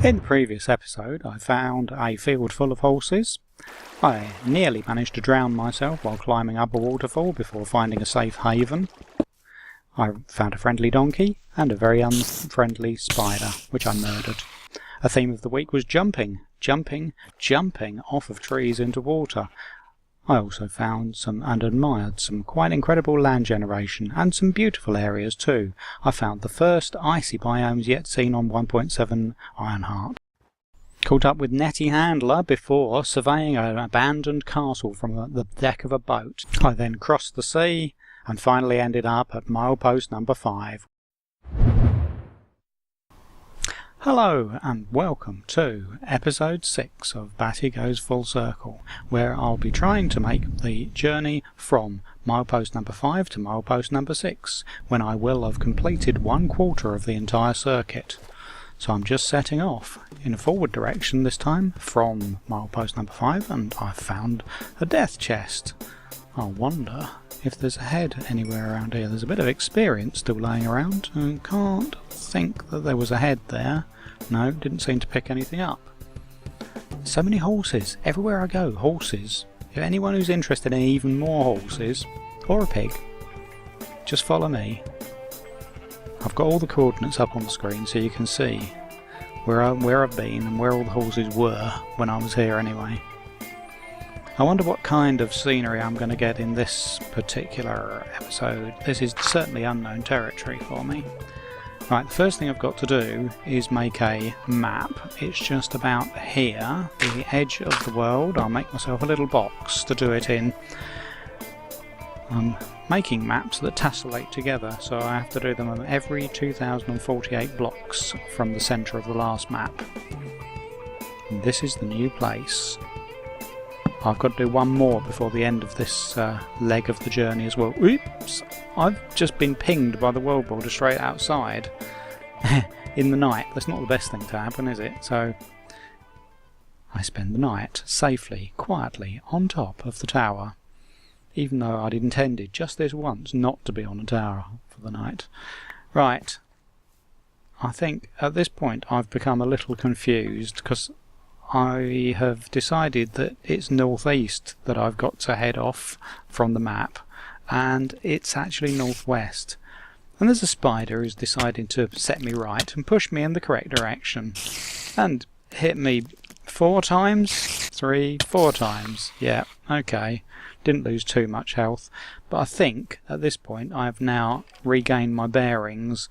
In the previous episode I found a field full of horses. I nearly managed to drown myself while climbing up a waterfall before finding a safe haven. I found a friendly donkey and a very unfriendly spider, which I murdered. A theme of the week was jumping off of trees into water. I also found and admired some quite incredible land generation, and some beautiful areas too. I found the first icy biomes yet seen on 1.7 IronHeart. Caught up with Netty Handler before surveying an abandoned castle from the deck of a boat. I then crossed the sea and finally ended up at milepost number 5. Hello and welcome to episode 6 of Batty Goes Full Circle, where I'll be trying to make the journey from milepost number 5 to milepost number 6, when I will have completed 1/4 of the entire circuit. So I'm just setting off in a forward direction this time from milepost number 5, and I've found a death chest. I wonder if there's a head anywhere around here. There's a bit of experience still laying around. I can't think that there was a head there. No, didn't seem to pick anything up. So many horses. Everywhere I go, horses. If anyone who's interested in even more horses, or a pig, just follow me. I've got all the coordinates up on the screen so you can see where I've been and where all the horses were when I was here anyway. I wonder what kind of scenery I'm going to get in this particular episode. This is certainly unknown territory for me. Right, the first thing I've got to do is make a map. It's just about here, the edge of the world. I'll make myself a little box to do it in. I'm making maps that tessellate together, so I have to do them every 2048 blocks from the centre of the last map. And this is the new place. I've got to do one more before the end of this leg of the journey as well. Oops! I've just been pinged by the world border straight outside in the night. That's not the best thing to happen, is it? So I spend the night safely, quietly, on top of the tower, even though I'd intended just this once not to be on a tower for the night. Right. I think at this point I've become a little confused, because I have decided that it's northeast that I've got to head off from the map, and it's actually northwest. And there's a spider who's decided to set me right and push me in the correct direction, and hit me 4 times? 4 times. Yeah, okay. Didn't lose too much health, but I think at this point I've now regained my bearings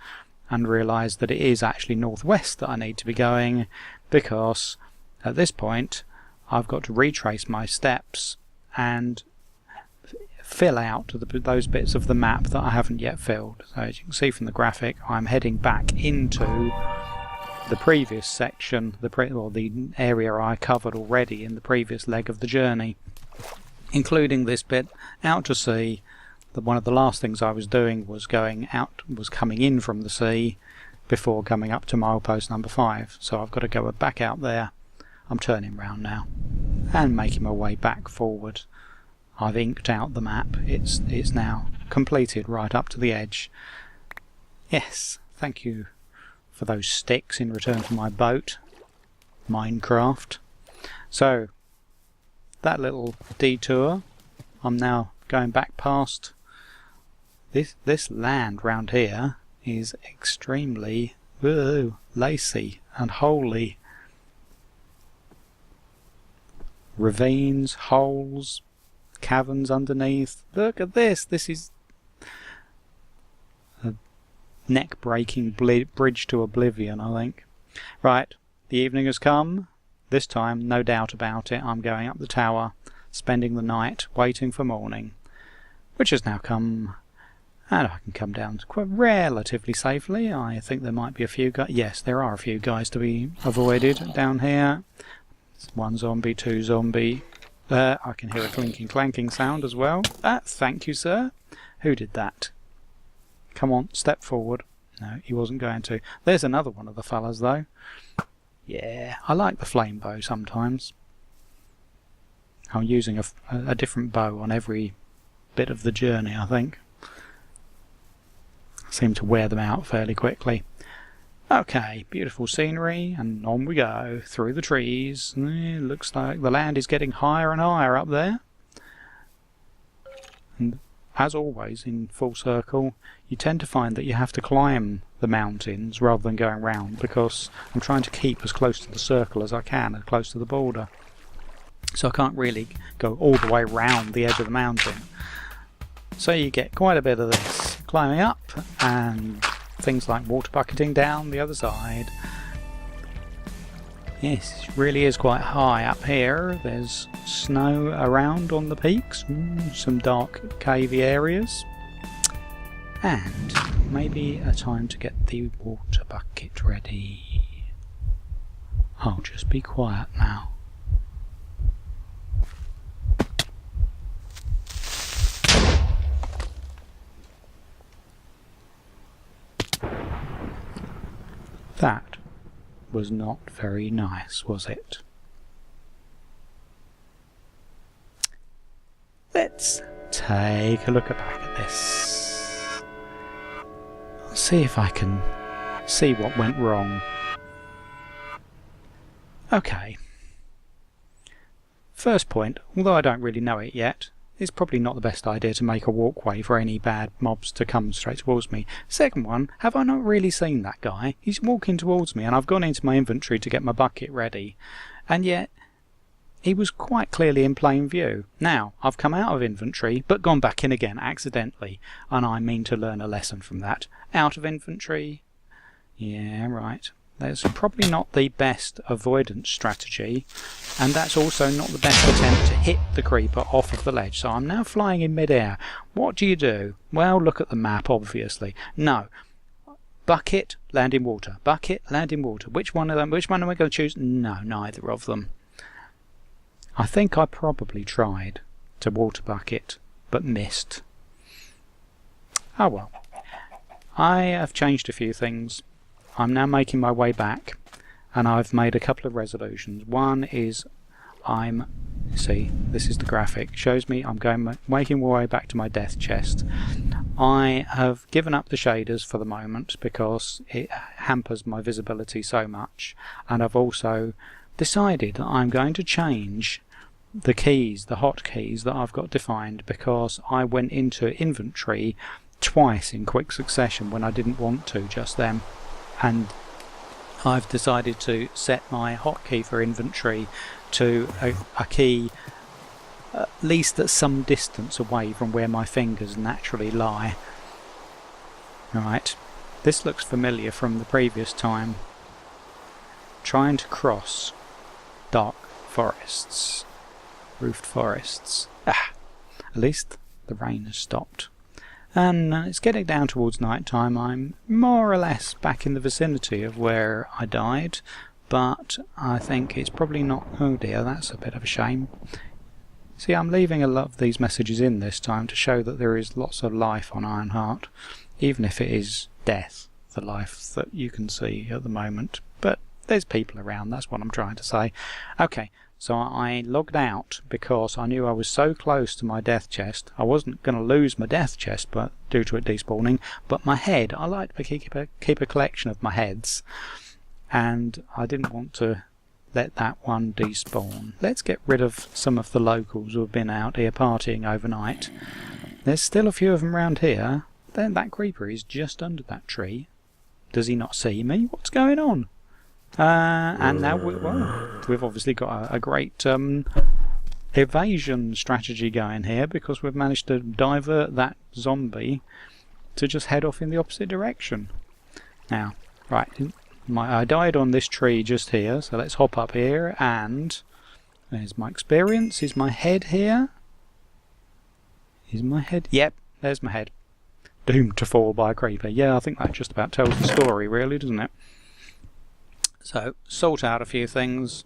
and realised that it is actually northwest that I need to be going, because at this point I've got to retrace my steps and fill out those bits of the map that I haven't yet filled. So as you can see from the graphic, I'm heading back into the previous section, the area I covered already in the previous leg of the journey, including this bit out to sea. One of the last things I was doing was coming in from the sea before coming up to milepost number 5. So I've got to go back out there. I'm turning round now and making my way back forward. I've inked out the map. It's now completed right up to the edge. Yes, thank you for those sticks in return for my boat. Minecraft. So that little detour, I'm now going back past this land round here is extremely lacy and holy. Ravines, holes, caverns underneath. Look at this. This is a neck-breaking bridge to oblivion, I think. Right, the evening has come. This time, no doubt about it, I'm going up the tower, spending the night waiting for morning, which has now come, and I can come down quite relatively safely. I think there might be a few guys. Yes, there are a few guys to be avoided down here. 1 zombie, 2 zombie. I can hear a clinking clanking sound as well. Thank you, sir. Who did that? Come on, step forward. No, he wasn't going to. There's another one of the fellas though. Yeah, I like the flame bow sometimes. I'm using a different bow on every bit of the journey, I think. I seem to wear them out fairly quickly. Okay, beautiful scenery, and on we go through the trees. It looks like the land is getting higher and higher up there. And as always in Full Circle, you tend to find that you have to climb the mountains rather than going round, because I'm trying to keep as close to the circle as I can, as close to the border. So I can't really go all the way round the edge of the mountain. So you get quite a bit of this climbing up, and things like water bucketing down the other side. Yes, it really is quite high up here. There's snow around on the peaks, some dark cavey areas, and maybe a time to get the water bucket ready. I'll just be quiet now. That was not very nice, was it? Let's take a look back at this. I'll see if I can see what went wrong. Okay. First point, although I don't really know it yet, it's probably not the best idea to make a walkway for any bad mobs to come straight towards me. Second one, have I not really seen that guy? He's walking towards me and I've gone into my inventory to get my bucket ready. And yet, he was quite clearly in plain view. Now, I've come out of inventory, but gone back in again accidentally. And I mean to learn a lesson from that. Out of inventory? Yeah, right. That's probably not the best avoidance strategy, and that's also not the best attempt to hit the creeper off of the ledge. So I'm now flying in mid-air. What do you do? Well, look at the map, obviously. No. Bucket, land in water. Bucket, land in water. Which one of them? Which one am I going to choose? No, neither of them. I think I probably tried to water bucket, but missed. Oh well. I have changed a few things. I'm now making my way back, and I've made a couple of resolutions. One is see, this is the graphic, shows me I'm making my way back to my death chest. I have given up the shaders for the moment because it hampers my visibility so much, and I've also decided that I'm going to change the keys, the hotkeys that I've got defined, because I went into inventory twice in quick succession when I didn't want to just then. And I've decided to set my hotkey for inventory to a key at least at some distance away from where my fingers naturally lie. Right, this looks familiar from the previous time. Trying to cross dark forests, roofed forests. At least the rain has stopped. And it's getting down towards night time. I'm more or less back in the vicinity of where I died, but I think it's probably not... Oh dear, that's a bit of a shame. See, I'm leaving a lot of these messages in this time to show that there is lots of life on IronHeart, even if it is death, the life that you can see at the moment. But there's people around, that's what I'm trying to say. Okay. So I logged out because I knew I was so close to my death chest. I wasn't going to lose my death chest but due to it despawning, but my head, I like to keep a collection of my heads, and I didn't want to let that one despawn. Let's get rid of some of the locals who have been out here partying overnight. There's still a few of them around here. Then that creeper is just under that tree. Does he not see me? What's going on? And now we've obviously got a great evasion strategy going here, because we've managed to divert that zombie to just head off in the opposite direction. Now, right, I died on this tree just here, so let's hop up here, and there's my experience. Is my head here? Is my head? Yep, there's my head. Doomed to fall by a creeper. Yeah, I think that just about tells the story, really, doesn't it? So, sort out a few things,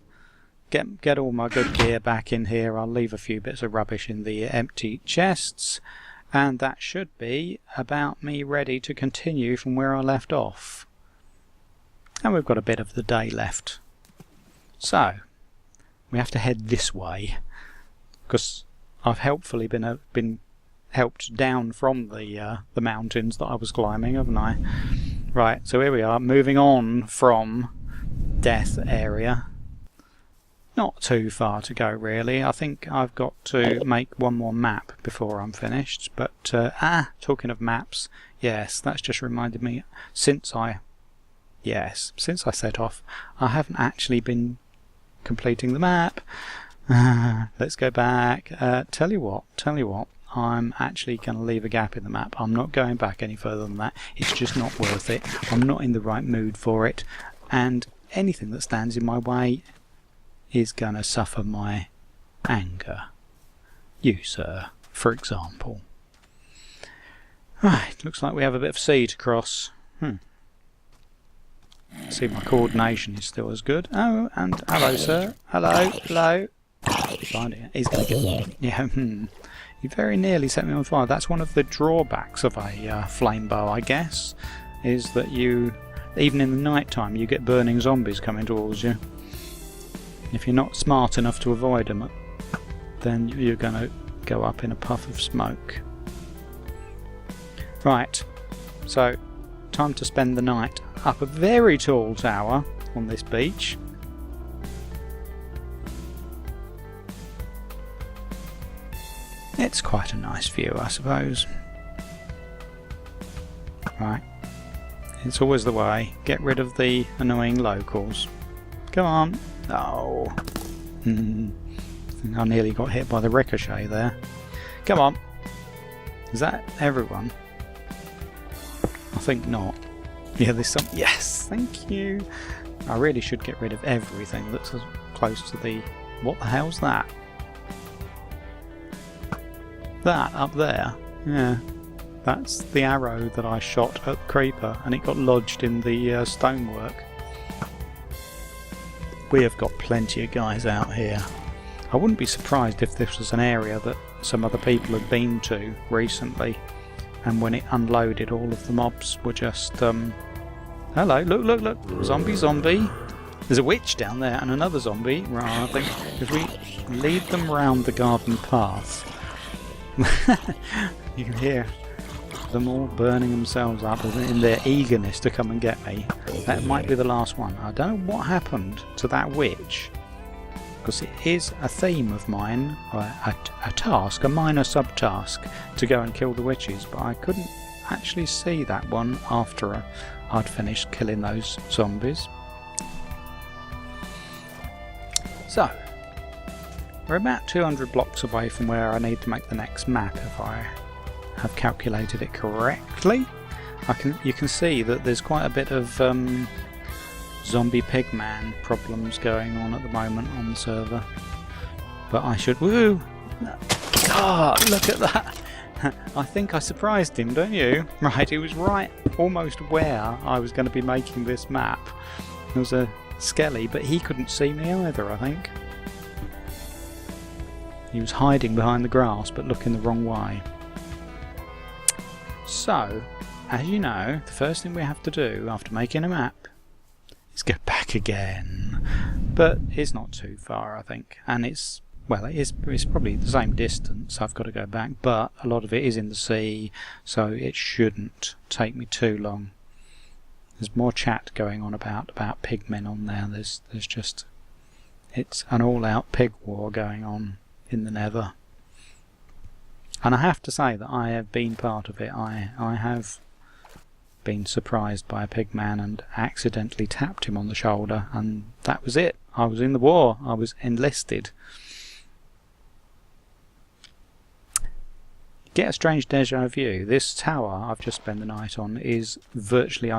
get all my good gear back in here. I'll leave a few bits of rubbish in the empty chests, and that should be about me ready to continue from where I left off. And we've got a bit of the day left. So, we have to head this way, because I've helpfully been helped down from the mountains that I was climbing, haven't I? Right, so here we are, moving on from death area. Not too far to go really. I think I've got to make one more map before I'm finished. But, talking of maps, yes, that's just reminded me, since I set off, I haven't actually been completing the map. Let's go back. Tell you what, I'm actually going to leave a gap in the map. I'm not going back any further than that. It's just not worth it. I'm not in the right mood for it. And anything that stands in my way is going to suffer my anger. You, sir, for example. Right, looks like we have a bit of sea to cross. See if my coordination is still as good. Oh, and hello, sir. Hello. Find it. He's going to get... Yeah, You very nearly set me on fire. That's one of the drawbacks of a flame bow, I guess, is that you, even in the night time, you get burning zombies coming towards you. If you're not smart enough to avoid them, then you're going to go up in a puff of smoke. Right, so time to spend the night up a very tall tower on this beach. It's quite a nice view, I suppose. Right, it's always the way. Get rid of the annoying locals. Come on. Oh. I nearly got hit by the ricochet there. Come on. Is that everyone? I think not. Yeah, there's some... Yes, thank you. I really should get rid of everything that's as close to the... What the hell's that? That up there? Yeah. That's the arrow that I shot at the creeper and it got lodged in the stonework. We have got plenty of guys out here. I wouldn't be surprised if this was an area that some other people had been to recently, and when it unloaded, all of the mobs were just hello, look, zombie. There's a witch down there and another zombie. Right, I think if we lead them round the garden path, you can hear them all burning themselves up in their eagerness to come and get me. That might be the last one. I don't know what happened to that witch, because it is a theme of mine, a task, a minor subtask, to go and kill the witches, but I couldn't actually see that one after I'd finished killing those zombies. So, we're about 200 blocks away from where I need to make the next map, if I have calculated it correctly. You can see that there's quite a bit of zombie pigman problems going on at the moment on the server. But I should... Woo! Ah, look at that! I think I surprised him, don't you? Right, he was right almost where I was going to be making this map. There was a skelly, but he couldn't see me either, I think. He was hiding behind the grass, but looking the wrong way. So, as you know, the first thing we have to do after making a map is go back again. But it's not too far, I think. And it's probably the same distance I've got to go back, but a lot of it is in the sea, so it shouldn't take me too long. There's more chat going on about pigmen on there. There's just... It's an all-out pig war going on in the Nether. And I have to say that I have been part of it. I have been surprised by a pigman and accidentally tapped him on the shoulder, and that was it. I was in the war. I was enlisted. Get a strange deja vu. This tower I've just spent the night on is virtually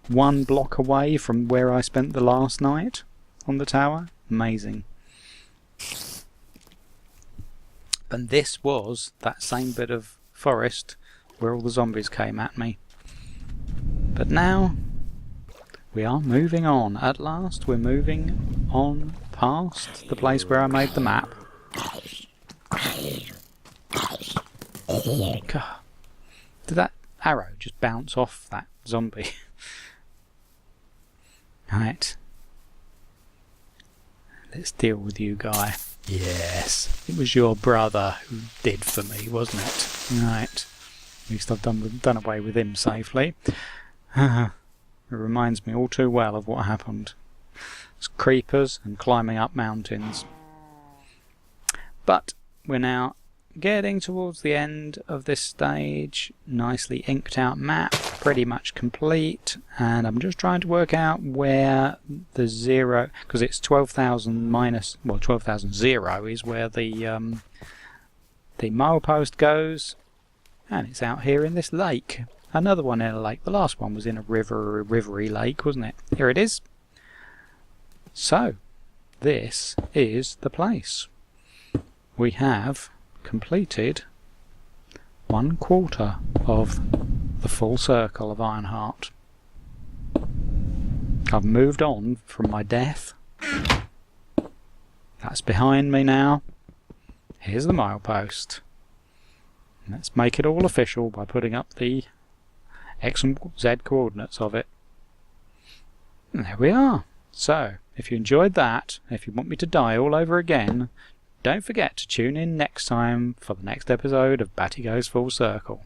one block away from where I spent the last night on the tower. Amazing. And this was that same bit of forest where all the zombies came at me. But now we are moving on. At last we're moving on past the place where I made the map. God. Did that arrow just bounce off that zombie? Right. Let's deal with you, guy. Yes, it was your brother who did for me, wasn't it? Right. At least I've done away with him safely. It reminds me all too well of what happened. It's creepers and climbing up mountains. But we're now getting towards the end of this stage. Nicely inked out map, pretty much complete, and I'm just trying to work out where the 0, because it's 12,000 minus, well, 12,000 0 is where the milepost goes, and it's out here in this lake. Another one in a lake. The last one was in a rivery lake, wasn't it? Here it is. So this is the place. We have completed 1/4 of the full circle of IronHeart. I've moved on from my death. That's behind me now. Here's the milepost. Let's make it all official by putting up the X and Z coordinates of it. And there we are. So, if you enjoyed that, if you want me to die all over again, don't forget to tune in next time for the next episode of Batty Goes Full Circle.